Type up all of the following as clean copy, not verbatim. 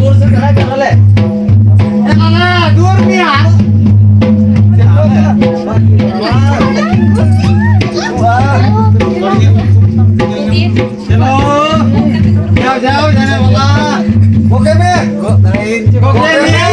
दूर से खड़ा कर ले ना दूर में यार चलो जाओ जाने वाला ओके में ओके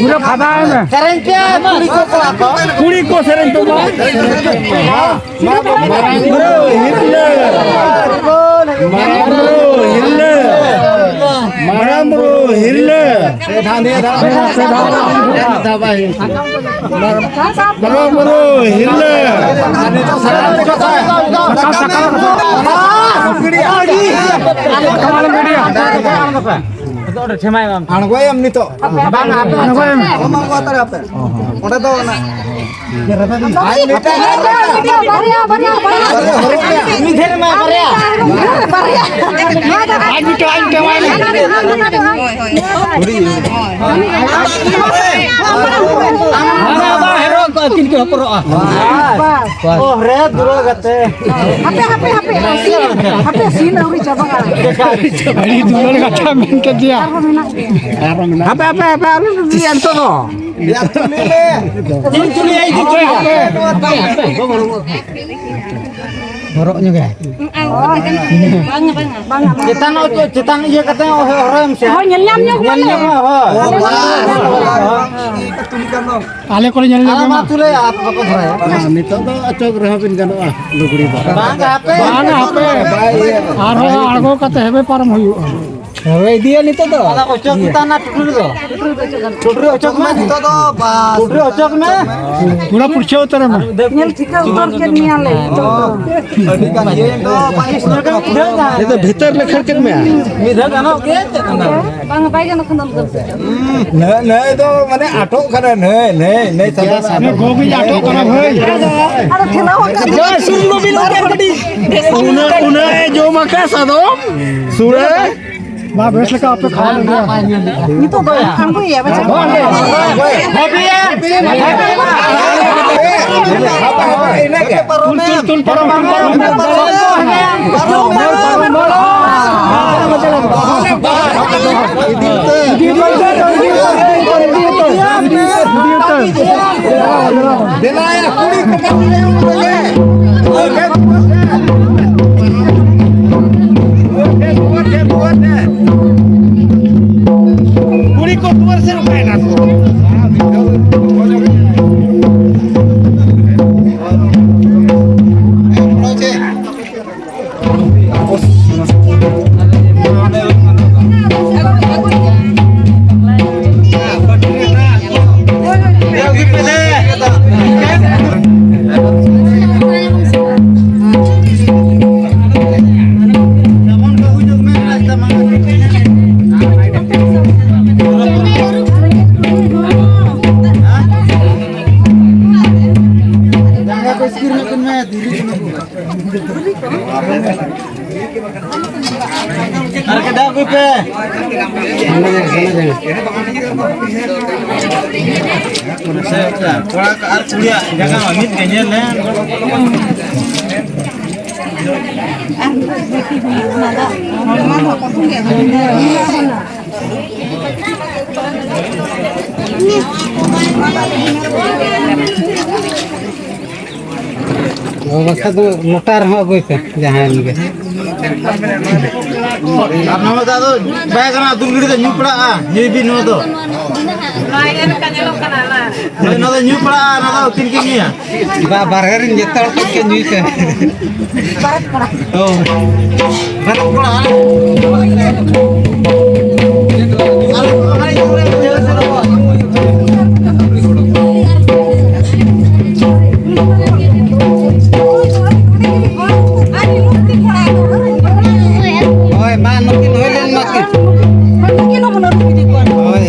पूरा फादा है मैं कुड़ी को सेरें तो Anggoyam nih to. Bang, anggoyam. Mau kota apa? Udah tahu na. Oh, red dulu kata. HP sini udah coba kan. Ini dulu kata main ke dia. Apa lu lihat tuh. Lihat tuh nih. Curi aja Boroknya guys. Bang. Cetan iya katanya orang sih. Oh, nyenyamnya gimana? Tulikan dong. Ale kalau nyenyam. Alamat tuh ya apa saya? Nah, nito tuh acok rahapin kan luguri. Bang HP. Argo kata hebe param hoyu. Hei dia nito tuh. Ala ocok kita na dulu tuh. Dulu ocok mah nito tuh, Pak. Dulu ocok mah. Pura purcha utara mah. Nyel tika utar ke niale. itu भीतर में खड़कन में इधर गाना के bang apa kan खंदन कर नहीं तो Mane auto करे नहीं सदा साने गोभी आटो करे भाई अरे ठेला हो जो सुन लो बिल के कड़ी उन्हें जो मका सादो सुरे मां बेस लगा आप खा लेंगे ये तो गया हमको ये बच्चा हैप्पी पूरी को 200 रुपए ना Kora ka ar kuliah jaga amit kenyel ne. बखा तो मोटार हो गई पे जहां के Karena mata tu baik kan tu gede tu nyupra nyebi no tu. No tu nyupra no tu thinking ni ya. बारगर जेता के न्यूज पे Oh. Barat pula. ओए मा नकी होइलेन नकी ओए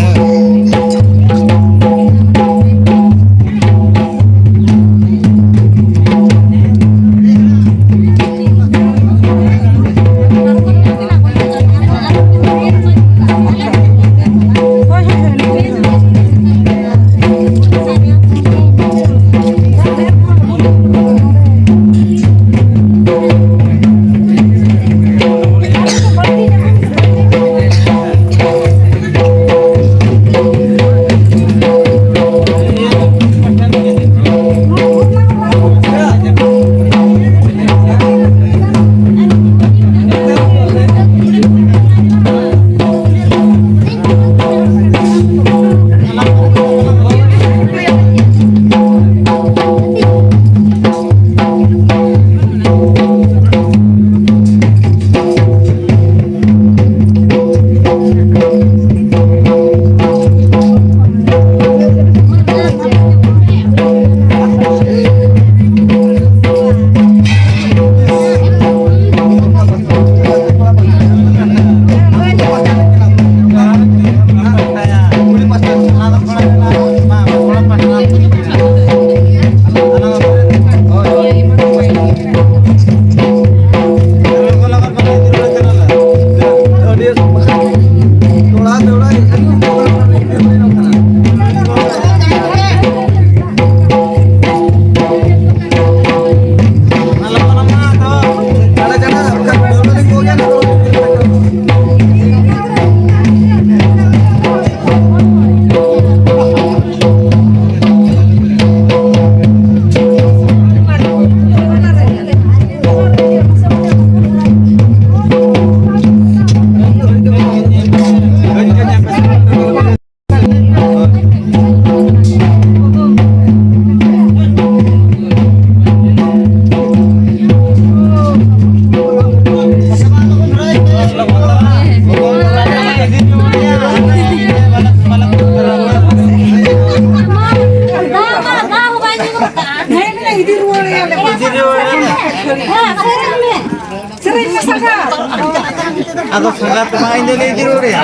Atau sangat main dari tidur ya.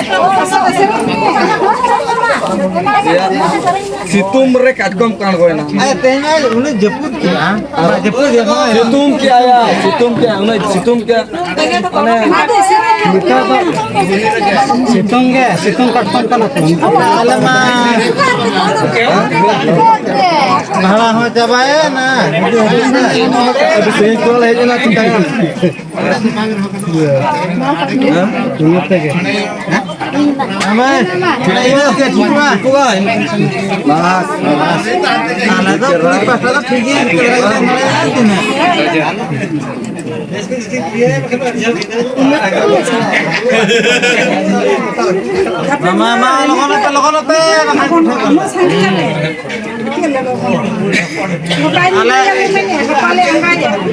Situm mereka kom kan koy na. Tehnya उन्हें जपूत KIA. जपूत dia mana? Situm क्या आया? Situm क्या? उन्हें situm क्या? सितुंग कटपन का ना Alamak. Mahala ho cabai na. Aduh sih jual aja na tinggal. Aman. Ini ke cuma. Mas, mas. Nah, itu pas pergi Mama, lokono pe.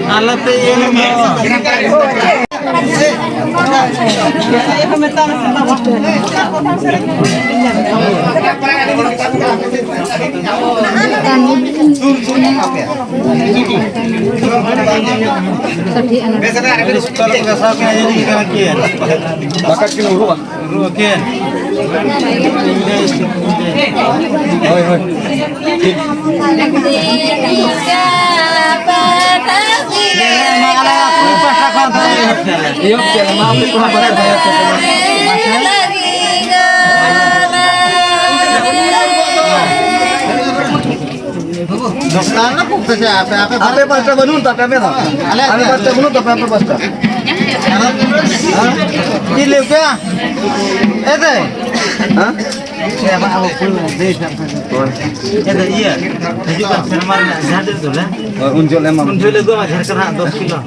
Ala pe ini Bakat kilo ruah. Rukin. Hoi hoi. Iyo, kaya maaf ko na ba tayo? Sana kok kasi apa Ape pasta banun tapi ape na. Ane pasta banun tapi ape pasta. Ini kya? Ete. Hah? Siapa aku pun deh sampai. Ete iya. Tunjukkan sermar nak hadir tu lah. Unjul emang. Muncul gua macam kena 10 kilo.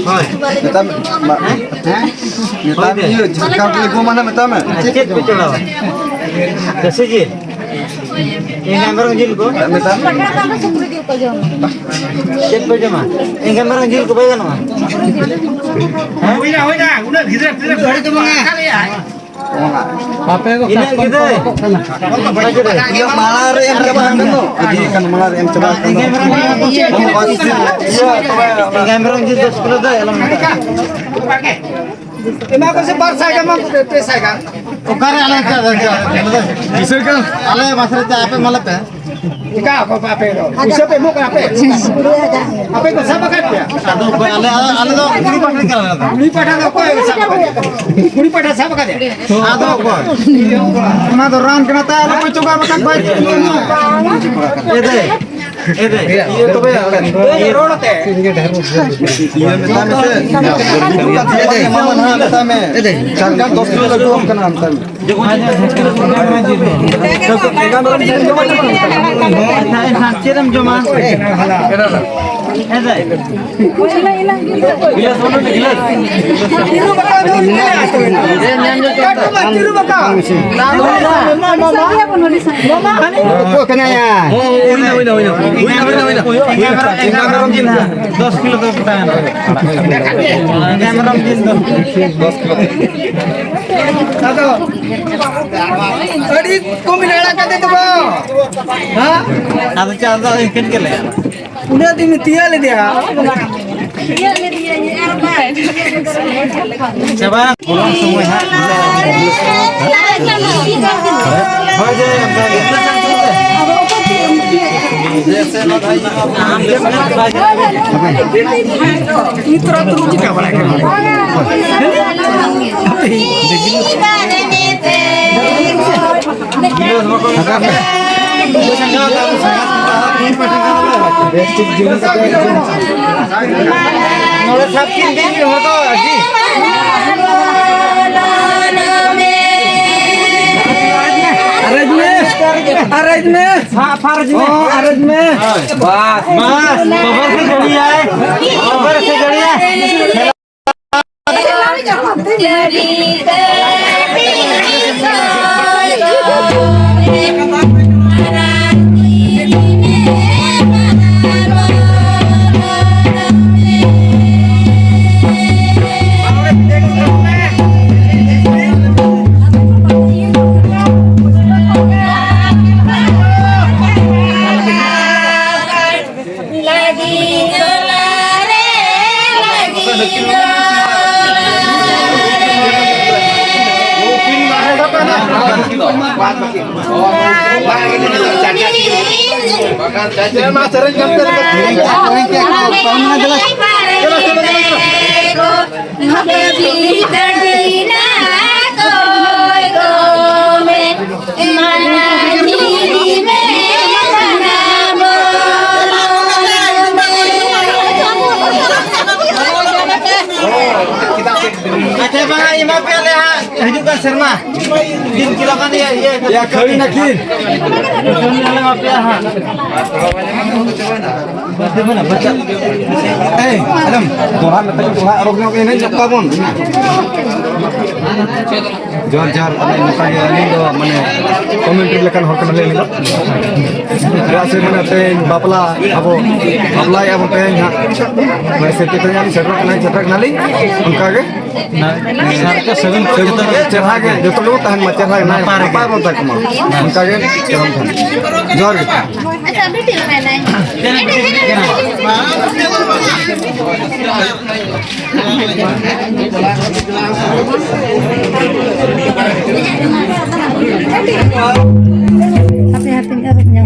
Hoi. Kita kita ये झटका के गो माने बता मैं. Cek पे चलाओ. कैसे जी? ये camera जिल को बता. चेक पे जमा. ये कैमरा जिल को बैगन मा. Ini gitu. Iya malar yang coba kan tuh. Jadi kan malar yang coba. Ini kamera jill 10 kilo dah alam. Ima ko si Barsa ka man pesa ka. Ukare ala ka. Bisa kan? Ala masra cha ape malap hai. Ika ko pape ro. Usa pe mo ka pe. Ape ko sab ka pe. Ado ko ala do kuri patri kala. Kuri pata ko ko sab ka. Kuri pata sab ka de. Ado ko. Ma do ran kana ta ala ko chuka matak bai. Ede. Ye to be Ye ro te. Iya beta में से. Iya mama ना beta में. Charkan 10 kilo लगे हम करना हम Ciram joma. Tiru baka do. Katu ma tiru baka. Ko kana ya. Kamera jill 10 kilo to putahan. Kamera jill 10 kilo. Sado. Tadi ko minala ka de to ba. Ha? Ado chalda ikan ke le. Udah dimitiya le dia. Coba pulang semua ha. हो जाए जैसे ना भाई हम Mitra terus juga boleh. Arrange में बस खबर से जड़ी है खबर से जड़ी है अच्छा बंगा ये माप पे ले हजूkan Sharma 3 kilo kan ya Ya kali nakin. ले माप पे हां bagaimana baca Adam, Tuhan letak Tuhan orangnya ini cakap pun. Jar ada makanya ini do mane komentar lekan hor kana le rasa mana ten bapla abo bapla ya abo ten ha मैं set तो यानी चटक नाली उनका के sir का सगन चढ़ा के जो तो लोग तहन मचर है ना पार होता कमा उनका के चरम था जोर अच्छा बेटी लगाना hati-hati ngarepnya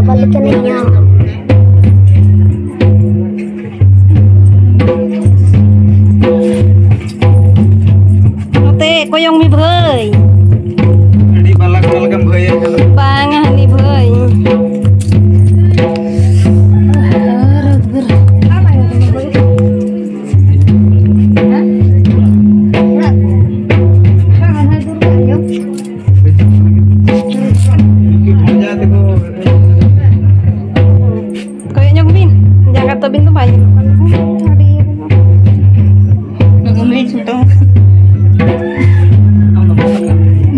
balikan niya Ate, koyong mi bơi Bang hani boy. Kayaknya Bin, jangan kata Bin tuh banyak.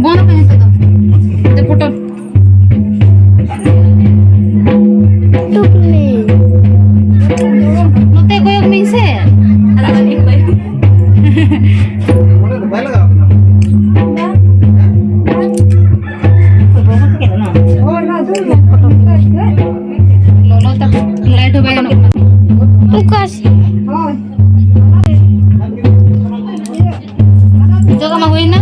Bukan apa itu tuh? Itu foto. Note ko yung minsan. Alam mo ba yun? Lolo tak light ba yun? Bukas. Ito ka mahuin na?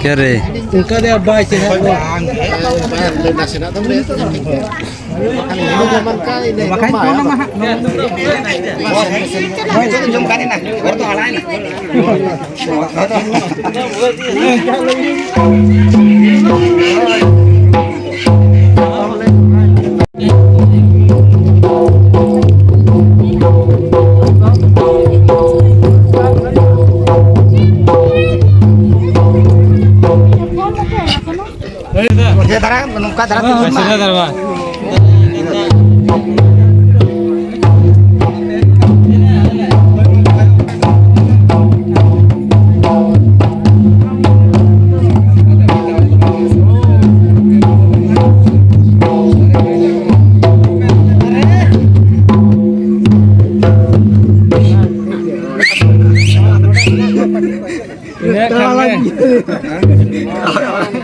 क्या रे उनका दे अब्बा ऐसे है Ini